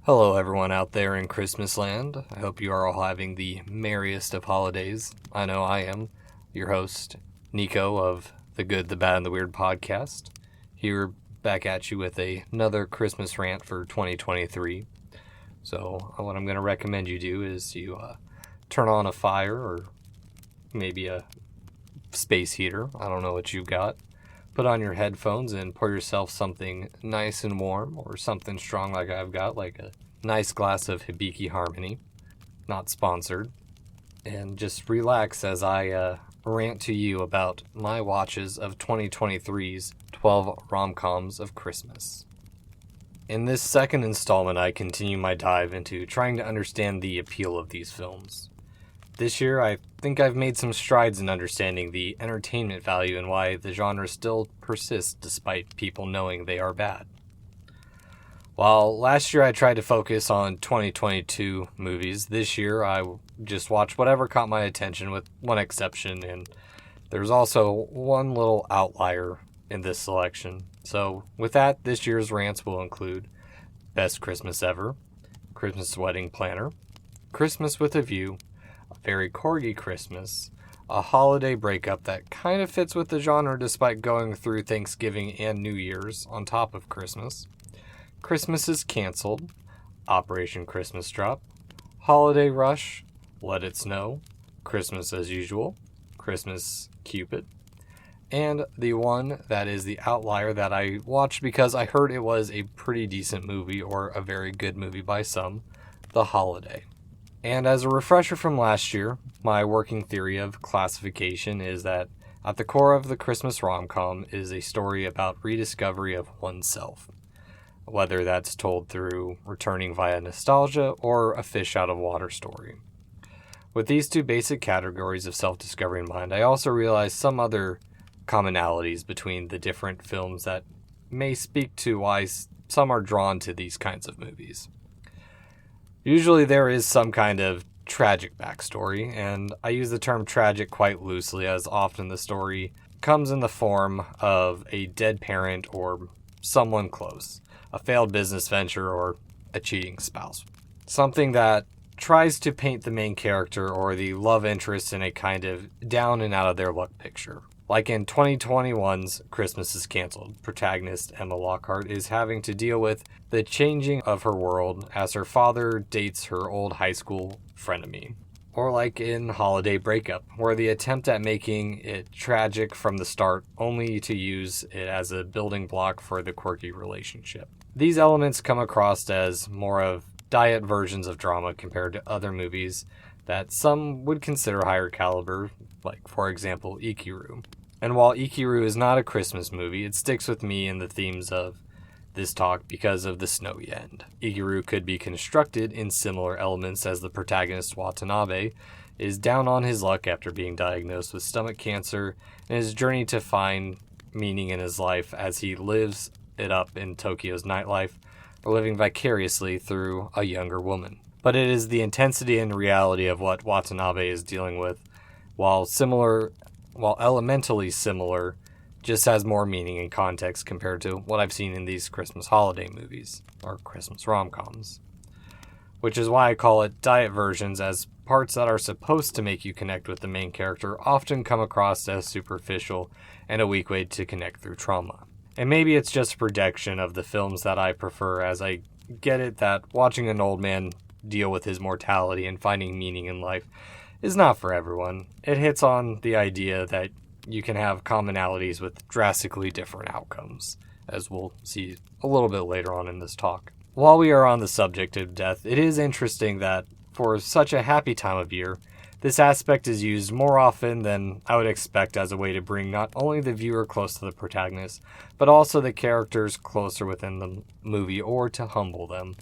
Hello, everyone out there in Christmas land. I hope you are all having the merriest of holidays. I know I am. Your host, Nicho of the Good, the Bad, and the Weird podcast. Here back at you with another Christmas rant for 2023. So, what I'm going to recommend you do is you turn on a fire or maybe a space heater. I don't know what you've got. Put on your headphones and pour yourself something nice and warm or something strong like I've got, like a nice glass of Hibiki Harmony. Not sponsored. And just relax as I rant to you about my watches of 2023's 12 rom-coms of Christmas. In this second installment, I continue my dive into trying to understand the appeal of these films. This year, I think I've made some strides in understanding the entertainment value and why the genre still persists despite people knowing they are bad. While last year I tried to focus on 2022 movies, this year I just watched whatever caught my attention with one exception, and there's also one little outlier in this selection. So with that, this year's rants will include Best Christmas Ever, Christmas Wedding Planner, Christmas with a View, A Very Corgi Christmas, a holiday breakup that kind of fits with the genre despite going through Thanksgiving and New Year's on top of Christmas, Christmas is Canceled, Operation Christmas Drop, Holiday Rush, Let It Snow, Christmas as Usual, Christmas Cupid, and the one that is the outlier that I watched because I heard it was a pretty decent movie or a very good movie by some, The Holiday. And as a refresher from last year, my working theory of classification is that at the core of the Christmas rom-com is a story about rediscovery of oneself, whether that's told through returning via nostalgia or a fish out of water story. With these two basic categories of self-discovery in mind, I also realized some other commonalities between the different films that may speak to why some are drawn to these kinds of movies. Usually there is some kind of tragic backstory, and I use the term tragic quite loosely as often the story comes in the form of a dead parent or someone close, a failed business venture, or a cheating spouse. Something that tries to paint the main character or the love interest in a kind of down and out of their luck picture. Like in 2021's Christmas is Canceled, protagonist Emma Lockhart is having to deal with the changing of her world as her father dates her old high school frenemy. Or like in Holiday Breakup, where the attempt at making it tragic from the start only to use it as a building block for the quirky relationship. These elements come across as more of diet versions of drama compared to other movies that some would consider higher caliber, like for example Ikiru. And while Ikiru is not a Christmas movie, it sticks with me in the themes of this talk because of the snowy end. Ikiru could be constructed in similar elements as the protagonist Watanabe is down on his luck after being diagnosed with stomach cancer and his journey to find meaning in his life as he lives it up in Tokyo's nightlife or living vicariously through a younger woman. But it is the intensity and reality of what Watanabe is dealing with, while elementally similar, just has more meaning and context compared to what I've seen in these Christmas holiday movies, or Christmas rom-coms. Which is why I call it diet versions, as parts that are supposed to make you connect with the main character often come across as superficial and a weak way to connect through trauma. And maybe it's just a projection of the films that I prefer, as I get it that watching an old man deal with his mortality and finding meaning in life is not for everyone. It hits on the idea that you can have commonalities with drastically different outcomes, as we'll see a little bit later on in this talk. While we are on the subject of death, it is interesting that for such a happy time of year, this aspect is used more often than I would expect as a way to bring not only the viewer close to the protagonist, but also the characters closer within the movie or to humble them,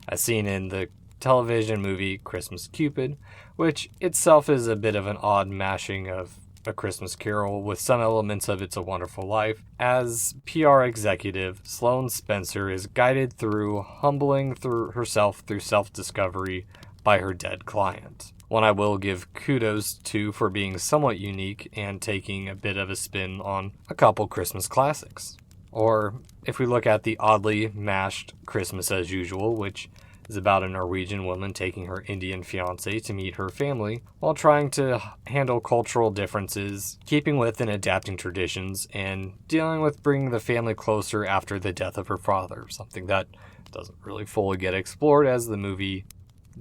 as seen in the television movie Christmas Cupid, which itself is a bit of an odd mashing of A Christmas Carol with some elements of It's a Wonderful Life, as PR executive Sloane Spencer is guided through humbling through herself through self-discovery by her dead client. One I will give kudos to for being somewhat unique and taking a bit of a spin on a couple Christmas classics. Or if we look at the oddly mashed Christmas as Usual, which is about a Norwegian woman taking her Indian fiancé to meet her family while trying to handle cultural differences, keeping with and adapting traditions, and dealing with bringing the family closer after the death of her father, something that doesn't really fully get explored as the movie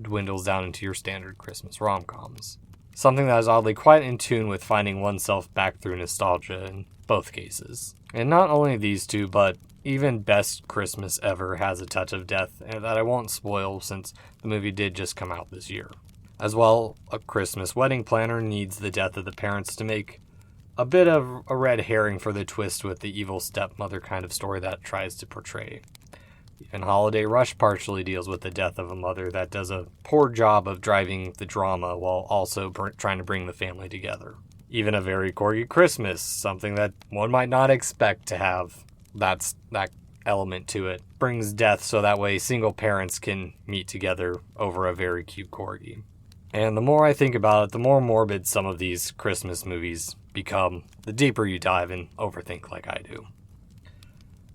dwindles down into your standard Christmas rom-coms. Something that is oddly quite in tune with finding oneself back through nostalgia in both cases. And not only these two, but even Best Christmas Ever has a touch of death that I won't spoil since the movie did just come out this year. As well, A Christmas Wedding Planner needs the death of the parents to make a bit of a red herring for the twist with the evil stepmother kind of story that tries to portray. Even Holiday Rush partially deals with the death of a mother that does a poor job of driving the drama while also trying to bring the family together. Even A Very Corgi Christmas, something that one might not expect to have that element to it, brings death so that way single parents can meet together over a very cute corgi. And the more I think about it, the more morbid some of these Christmas movies become, the deeper you dive and overthink like I do.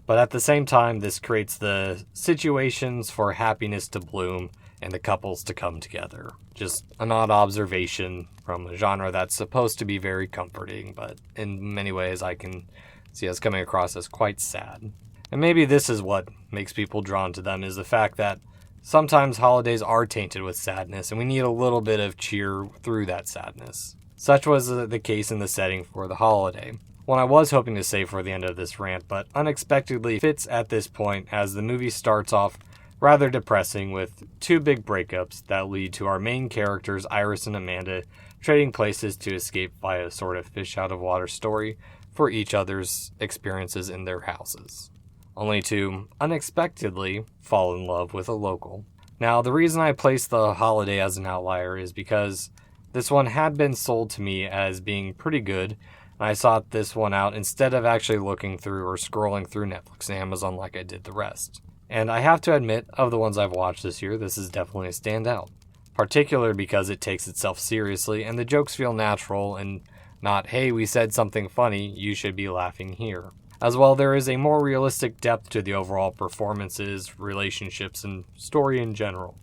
But at the same time, this creates the situations for happiness to bloom and the couples to come together. Just an odd observation from a genre that's supposed to be very comforting, but in many ways I can see us coming across as quite sad. And maybe this is what makes people drawn to them, is the fact that sometimes holidays are tainted with sadness, and we need a little bit of cheer through that sadness. Such was the case in the setting for The Holiday, one I was hoping to save for the end of this rant, but unexpectedly fits at this point as the movie starts off rather depressing with two big breakups that lead to our main characters, Iris and Amanda, trading places to escape by a sort of fish out of water story for each other's experiences in their houses, only to unexpectedly fall in love with a local. Now, the reason I placed The Holiday as an outlier is because this one had been sold to me as being pretty good, and I sought this one out instead of actually looking through or scrolling through Netflix and Amazon like I did the rest. And I have to admit, of the ones I've watched this year, this is definitely a standout, particularly because it takes itself seriously and the jokes feel natural and not, hey, we said something funny, you should be laughing here. As well, there is a more realistic depth to the overall performances, relationships, and story in general.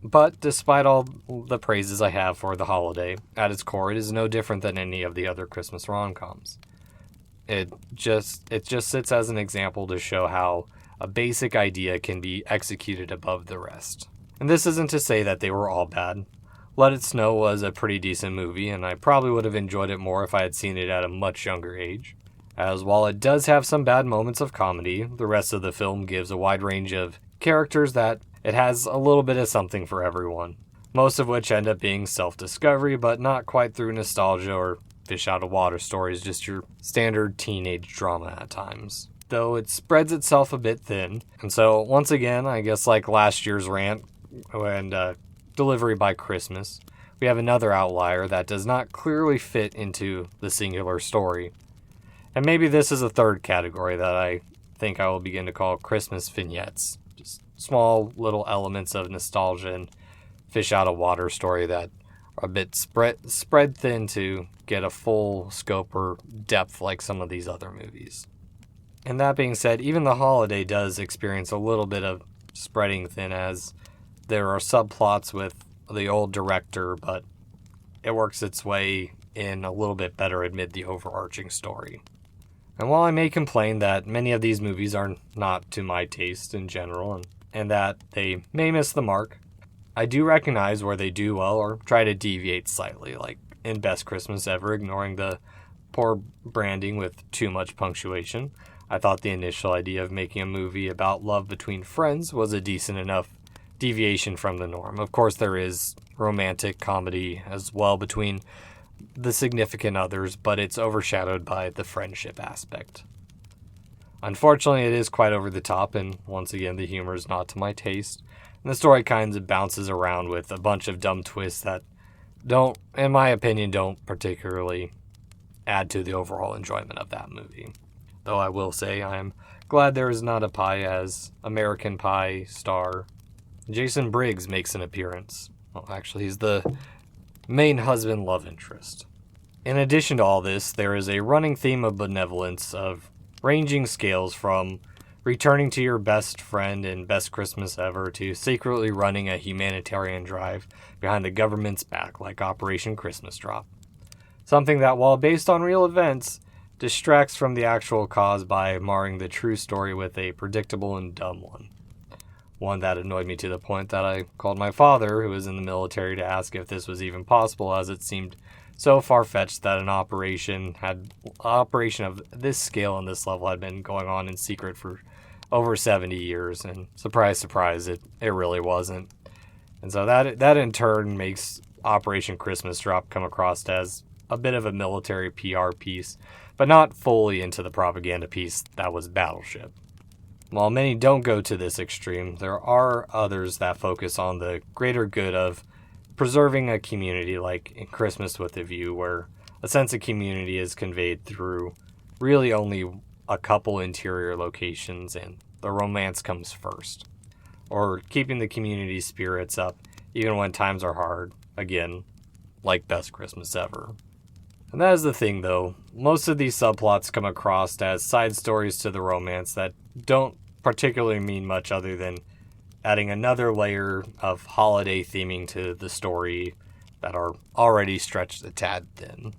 But despite all the praises I have for The Holiday, at its core it is no different than any of the other Christmas rom-coms. It just sits as an example to show how a basic idea can be executed above the rest. And this isn't to say that they were all bad. Let It Snow was a pretty decent movie, and I probably would have enjoyed it more if I had seen it at a much younger age. As while it does have some bad moments of comedy, the rest of the film gives a wide range of characters that it has a little bit of something for everyone, most of which end up being self-discovery, but not quite through nostalgia or fish out of water stories, just your standard teenage drama at times. Though it spreads itself a bit thin, and so once again, I guess like last year's Rant and Delivery by Christmas, we have another outlier that does not clearly fit into the singular story. And maybe this is a third category that I think I will begin to call Christmas vignettes. Just small little elements of nostalgia and fish out of water story that are a bit spread thin to get a full scope or depth like some of these other movies. And that being said, even The Holiday does experience a little bit of spreading thin as there are subplots with the old director, but it works its way in a little bit better amid the overarching story. And while I may complain that many of these movies are not to my taste in general, and that they may miss the mark, I do recognize where they do well or try to deviate slightly, like in Best Christmas Ever, ignoring the poor branding with too much punctuation. I thought the initial idea of making a movie about love between friends was a decent enough deviation from the norm. Of course, there is romantic comedy as well between the significant others, but it's overshadowed by the friendship aspect. Unfortunately, it is quite over the top, and once again, the humor is not to my taste. And the story kind of bounces around with a bunch of dumb twists that don't, in my opinion, don't particularly add to the overall enjoyment of that movie. Though I will say I am glad there is not a pie, as American Pie star Jason Briggs makes an appearance. Well, actually, he's the main husband love interest. In addition to all this, there is a running theme of benevolence of ranging scales from returning to your best friend and best Christmas ever to secretly running a humanitarian drive behind the government's back like Operation Christmas Drop. Something that, while based on real events, distracts from the actual cause by marring the true story with a predictable and dumb one. One that annoyed me to the point that I called my father, who was in the military, to ask if this was even possible, as it seemed so far-fetched that an operation of this scale and this level had been going on in secret for over 70 years, and surprise, surprise, it really wasn't. And so that in turn makes Operation Christmas Drop come across as a bit of a military PR piece, but not fully into the propaganda piece that was Battleship. While many don't go to this extreme, there are others that focus on the greater good of preserving a community, like in Christmas with a View, where a sense of community is conveyed through really only a couple interior locations and the romance comes first. Or keeping the community spirits up even when times are hard, again, like Best Christmas Ever. And that is the thing, though. Most of these subplots come across as side stories to the romance that don't particularly mean much other than adding another layer of holiday theming to the story that are already stretched a tad thin.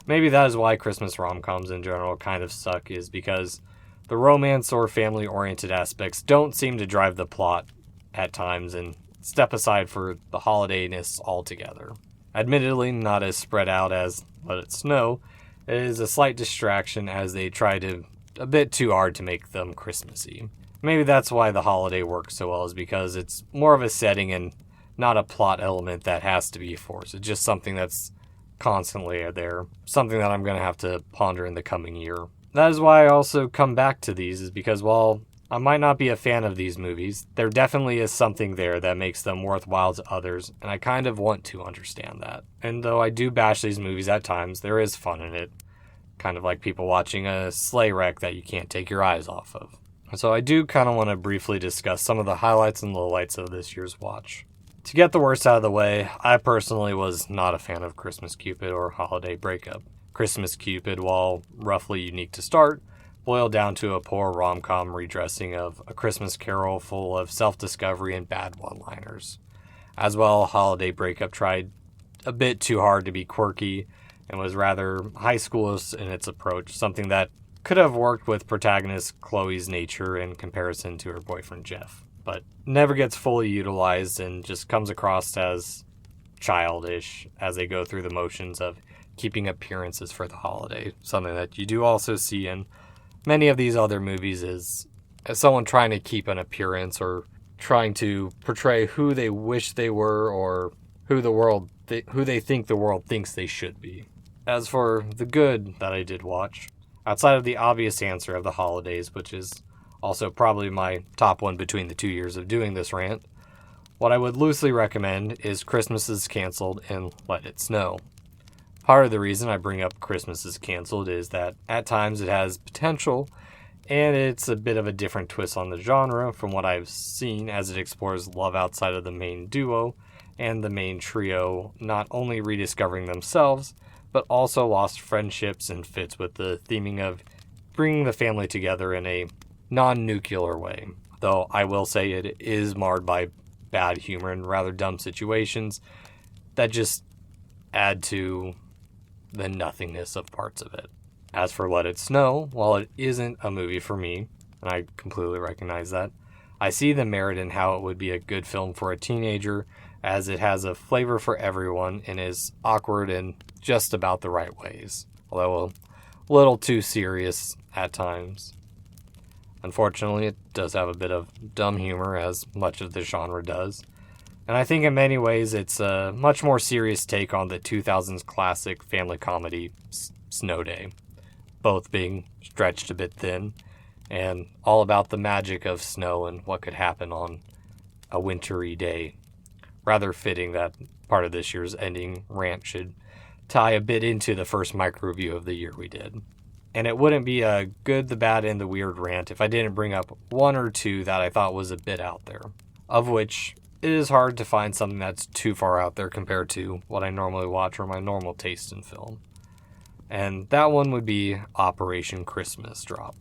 Maybe that is why Christmas rom-coms in general kind of suck, is because the romance or family-oriented aspects don't seem to drive the plot at times and step aside for the holidayness altogether. Admittedly, not as spread out as Let It Snow, it is a slight distraction as they try a bit too hard to make them Christmassy. Maybe that's why the holiday works so well, is because it's more of a setting and not a plot element that has to be forced. It's just something that's constantly there, something that I'm going to have to ponder in the coming year. That is why I also come back to these, is because while I might not be a fan of these movies, there definitely is something there that makes them worthwhile to others, and I kind of want to understand that. And though I do bash these movies at times, there is fun in it. Kind of like people watching a sleigh wreck that you can't take your eyes off of. So I do kind of want to briefly discuss some of the highlights and lowlights of this year's watch. To get the worst out of the way, I personally was not a fan of Christmas Cupid or Holiday Breakup. Christmas Cupid, while roughly unique to start, boiled down to a poor rom-com redressing of A Christmas Carol full of self-discovery and bad one-liners. As well, Holiday Breakup tried a bit too hard to be quirky and was rather high schoolist in its approach, something that could have worked with protagonist Chloe's nature in comparison to her boyfriend Jeff, but never gets fully utilized and just comes across as childish as they go through the motions of keeping appearances for the holiday, something that you do also see in many of these other movies is as someone trying to keep an appearance or trying to portray who they wish they were or who they think the world thinks they should be. As for the good that I did watch, outside of the obvious answer of the holidays, which is also probably my top one between the 2 years of doing this rant, what I would loosely recommend is Christmas is Canceled and Let It Snow. Part of the reason I bring up Christmas is Canceled is that at times it has potential, and it's a bit of a different twist on the genre from what I've seen, as it explores love outside of the main duo and the main trio, not only rediscovering themselves, but also lost friendships, and fits with the theming of bringing the family together in a non-nuclear way. Though I will say it is marred by bad humor and rather dumb situations that just add to the nothingness of parts of it. As for Let It Snow, while it isn't a movie for me, and I completely recognize that, I see the merit in how it would be a good film for a teenager, as it has a flavor for everyone and is awkward in just about the right ways, although a little too serious at times. Unfortunately, it does have a bit of dumb humor, as much of the genre does, and I think in many ways it's a much more serious take on the 2000s classic family comedy Snow Day, both being stretched a bit thin, and all about the magic of snow and what could happen on a wintry day. Rather fitting that part of this year's ending rant should tie a bit into the first micro review of the year we did. And it wouldn't be a good, the bad, and the weird rant if I didn't bring up one or two that I thought was a bit out there, of which it is hard to find something that's too far out there compared to what I normally watch or my normal taste in film. And that one would be Operation Christmas Drop,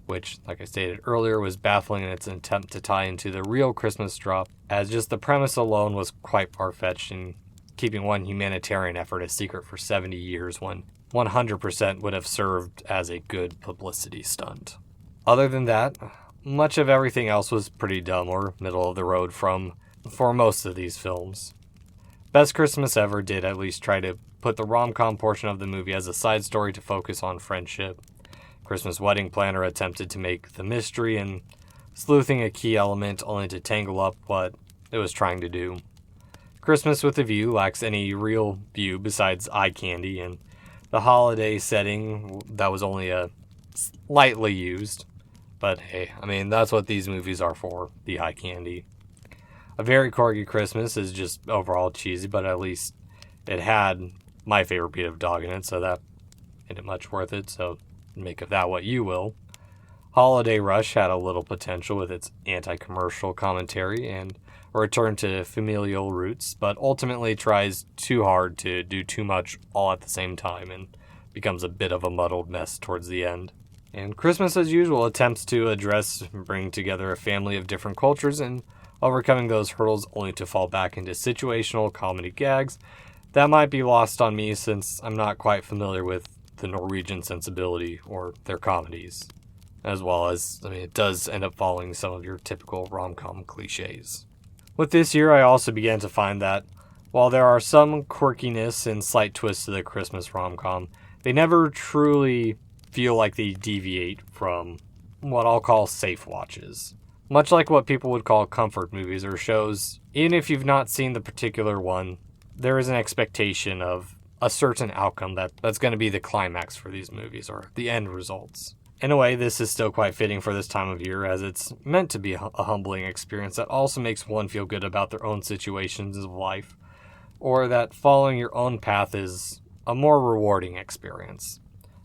which, like I stated earlier, was baffling in its attempt to tie into the real Christmas drop, as just the premise alone was quite far-fetched in keeping one humanitarian effort a secret for 70 years when 100% would have served as a good publicity stunt. Other than that, much of everything else was pretty dumb or middle of the road for most of these films. Best Christmas Ever did at least try to put the rom-com portion of the movie as a side story to focus on friendship. Christmas Wedding Planner attempted to make the mystery and sleuthing a key element only to tangle up what it was trying to do. Christmas with a View lacks any real view besides eye candy, and the holiday setting that was only lightly used. But hey, I mean, that's what these movies are for, the eye candy. A Very Corgi Christmas is just overall cheesy, but at least it had my favorite breed of dog in it, so that made it much worth it, so make of that what you will. Holiday Rush had a little potential with its anti-commercial commentary and a return to familial roots, but ultimately tries too hard to do too much all at the same time and becomes a bit of a muddled mess towards the end. And Christmas as Usual attempts to address and bring together a family of different cultures and overcoming those hurdles only to fall back into situational comedy gags that might be lost on me since I'm not quite familiar with the Norwegian sensibility or their comedies. As well as, it does end up following some of your typical rom-com cliches. With this year, I also began to find that while there are some quirkiness and slight twists to the Christmas rom-com, they never truly feel like they deviate from what I'll call safe watches. Much like what people would call comfort movies or shows, even if you've not seen the particular one, there is an expectation of a certain outcome that's going to be the climax for these movies or the end results. In a way, this is still quite fitting for this time of year, as it's meant to be a humbling experience that also makes one feel good about their own situations of life, or that following your own path is a more rewarding experience.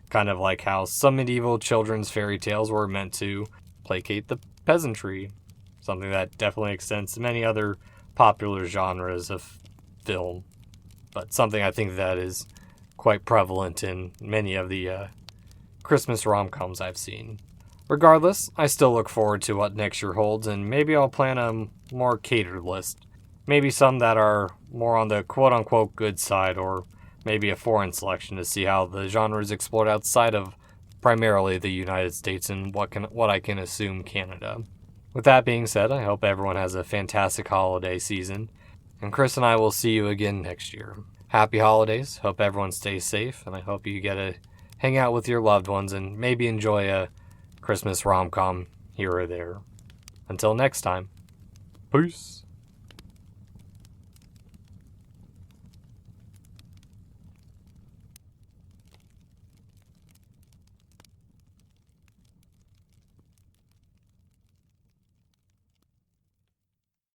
Kind of like how some medieval children's fairy tales were meant to placate the peasantry, something that definitely extends to many other popular genres of film, but something I think that is quite prevalent in many of the Christmas rom-coms I've seen. Regardless, I still look forward to what next year holds, and maybe I'll plan a more catered list. Maybe some that are more on the quote-unquote good side, or maybe a foreign selection to see how the genre is explored outside of primarily the United States and what I can assume Canada. With that being said, I hope everyone has a fantastic holiday season, and Chris and I will see you again next year. Happy holidays, hope everyone stays safe, and I hope you get to hang out with your loved ones and maybe enjoy a Christmas rom-com here or there. Until next time, peace.